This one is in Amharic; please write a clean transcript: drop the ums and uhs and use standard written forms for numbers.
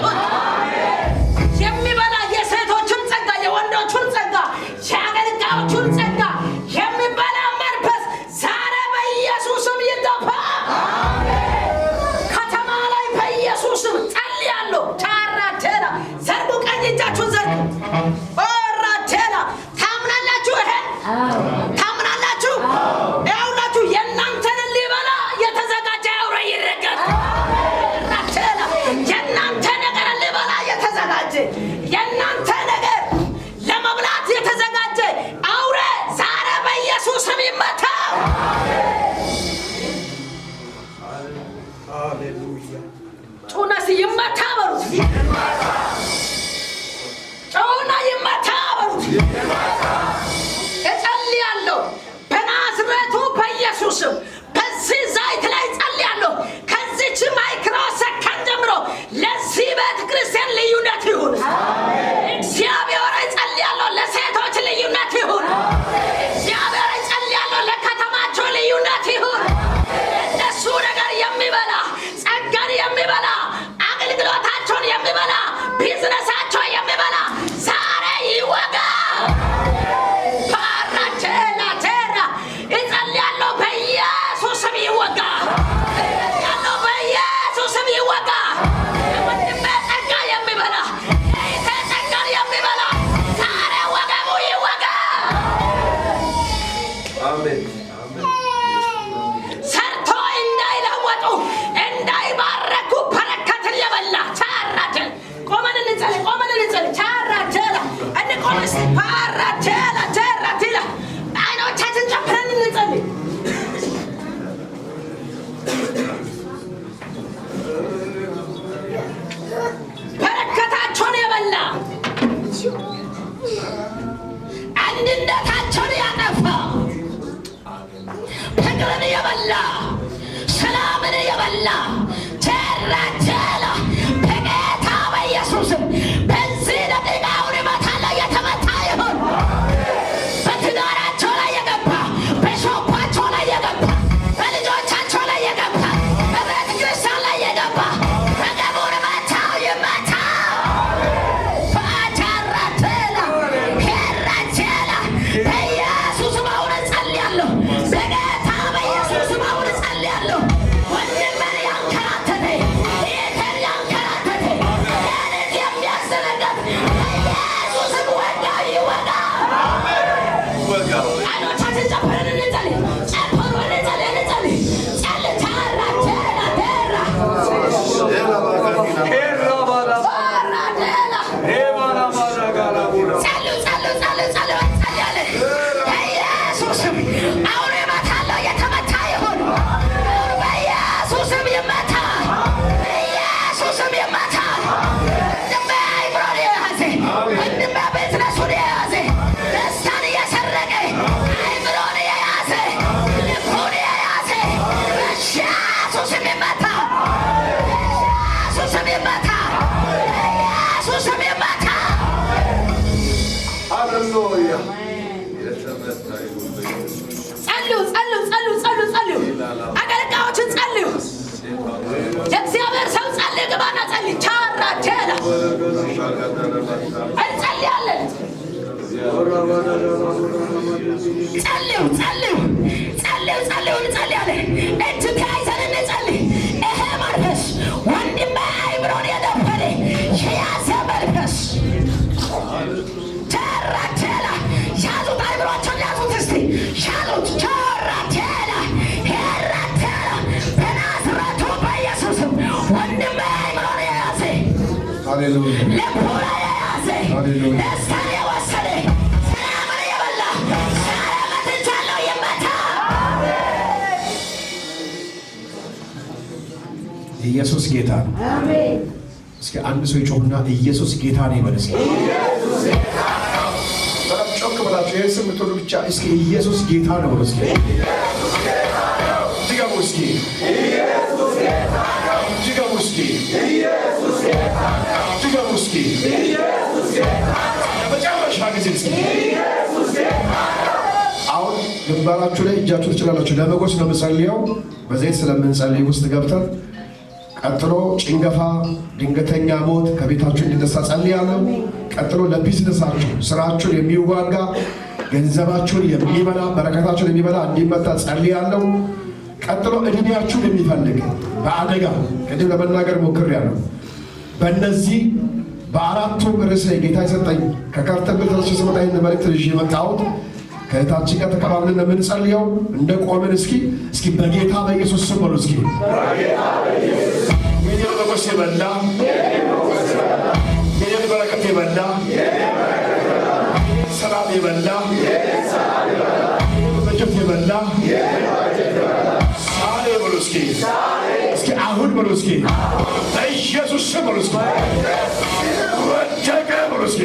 ይሁን የሚበላ የሴቶችን ጸጋ የወንዶችን ጸጋ የአገልጋዮችን ጸጋ የሚበላ መንፈስ ዛሬ በኢየሱስም ይገባ ከተማ ላይ በኢየሱስም ጸልያለሁ ታራቴራ ዘርጉ ቀኝ እጃችሁን ዘርጉ ኦራቴራ ታምናላችሁ ይሄን ታምናላችሁ ያውላችሁ የእናንተን ሊበላ የተዘጋጀ አውሬ ይረገጥ ራቴራ የእናንተ ነገር ሊበላ የተዘጋጀ የእናንተ ነገር ለመብላት የተዘጋጀ አውሬ ዛሬ በኢየሱስም ይመታ ሃሌሉያ ጩናስ ይመታ በሉት ጩና ይመታ በሉት እጸልያለሁ በናዝሬቱ በኢየሱስም በዚህ ዘይት ላይ እጸልያለሁ ከዚች ማይክሮ ሰከንድ ጀምሮ ለዚህ ቤተክርስቲያን ልዩነት ይሁን እግዚአብሔር እጸልያለሁ ለሴቶች ልዩነት ይሁን እግዚአብሔር እጸልያለሁ ለከተማቸው ልዩነት ይሁን እነሱ ነገር የሚበላ ጸጋን የሚበላ አገልግሎታቸውን የሚበላ ቢዝነሳቸው የሚበላ ዛሬ ይወጋ ፓራቴራ እጸልያለሁ በኢየሱስም ይወጋ እጸልያለሁ በኢየሱስም ይወጋ ወንድሜ ጸጋ የሚበላ እህቴ ጸጋን የሚበላ ዛሬ ወገቡ ይወጋ አሜን ሰርቶ እንዳይለወጡ እንዳይባረኩ በረከትን የበላ ቻራቴ ቆመን እንጸልይ ቻራቴ እንቆምስ ፓራቴ ቻራቴ አይኖቻችን ጨፍነን እንጸልይ በረከታቸውን የበላ አንድነታቸውን ያጠፋ ፍቅርን የበላ ሰላምን የበላ ቸራቸላ በጌታ በኢየሱስም በዚህ ደቂቃ አሁን መታላ የተመታ ይሁን በትዳራቸው ላይ የገባ በሾፓቸው ላይ የገባ በልጆቻቸው ላይ የገባ በቤተ ክርስቲያን ላይ የገባ ወገቡን መታው ይመታ ባቻራቴላ ሄራቼላ በኢየሱስም አሁን እጸልያለሁ በጌታ በኢየሱስም አሁን እጸልያለሁ ወንድሜን ያንከራተተ እህቴን ያንከራተተ ያንን የሚያስደነግጥ በኢየሱስም ወጋ ይወጋ አይኖቻችን ጨፍነን እንጸልይ ጨፍሩ እንጸልይ ጸልይ ቻራቴላ ቴራ ባራቴላ ጸልዩ በኢየሱስም አሁን እመታለሁ የተመታ ይሁን በኢየሱስም ይመታ በኢየሱስም ይመታ ወንድሜ አይምሮን የያዘ ወንድሜ ቢዝነሱን የያዘ ደስታን እየሰረቀ አይምሮን የያዘ ልቡን የያዘ በኢየሱስም ይመታ በኢየሱስም ይመታ በኢየሱስም ይመታ ሃሌሉያ ጸልዩ አገልጋዮችን ጸልዩ የእግዚአብሔር ሰው ጸልይ ግባና ጸልይ ቻራቴላ እንጸልያለን ጸልዩ እንጸልያለን እጅ ተያይዘን እንጸልይ ይሄ መንፈስ ወንድሜ አይምሮን የደፈነ የያዘ መንፈስ ቻራቴላ ያዙት አይምሮችን ያዙት እስቲ ያዙት ቻራቴላ ሄራቴላ በናዝሬቱ በኢየሱስም ወንድሜ አይምሮን የያዘ ሃሌሉያ ልቡን የያዘ ሃሌሉያ ደስታን የወሰደ ሰላምን የበላ ዛሬ መትቻለሁ ይመታ ኢየሱስ ጌታ ነው። አሜን። እስኪ አንድ ሰው ይጮህና ኢየሱስ ጌታ ነው ይበል። እስኪ ኢየሱስ ጌታ ነው። በጣም ጮክ ብላችሁ ይሄን ስም ትሉ ብቻ እስኪ ኢየሱስ ጌታ ነው በሉ። እስኪ ኢየሱስ ጌታ ነው። ድገሙ እስኪ ኢየሱስ ጌታ ነው። ድገሙ እስኪ ኢየሱስ ጌታ ነው። ድገሙ እስኪ ኢየሱስ ጌታ ነው። ለመጨረሻ ጊዜ እስኪ ኢየሱስ ጌታ ነው። አሁን ግንባራችሁ ላይ እጃችሁ ትችላላችሁ። ለመጎስ ነው የምጸልየው። በዘይት ስለምንጸልይ ውስጥ ገብተን ቀጥሎ ጭንገፋ፣ ድንገተኛ ሞት ከቤታችሁ እንዲነሳ ጸልያለሁ። ቀጥሎ ለቢዝነሳችሁ ስራችሁን የሚዋጋ ገንዘባችሁን የሚበላ በረከታችሁን የሚበላ እንዲመታ ጸልያለሁ። ቀጥሎ እድሜያችሁን የሚፈልግ በአደጋ ቅድም ለመናገር ሞክሬያለሁ። በእነዚህ በአራቱም ርዕስ ጌታ የሰጠኝ ከካርተብል ተነስቼ ስመጣ ይህን መልእክት ይዤ የመጣሁት ከእህታችን ጋር ተቀባብለን የምንጸልየው እንደ ቆምን እስኪ በጌታ በኢየሱስ ስም በሉ። እስኪ የኔ በጎስ የበላ የኔ በረከት የበላ ሰላም የበላ በጀት የበላ ሳሌ በሉ። እስኪ አሁን በሉ። እስኪ በኢየሱስ ስም በሉ። እስኪ ወደቀ በሉ። እስኪ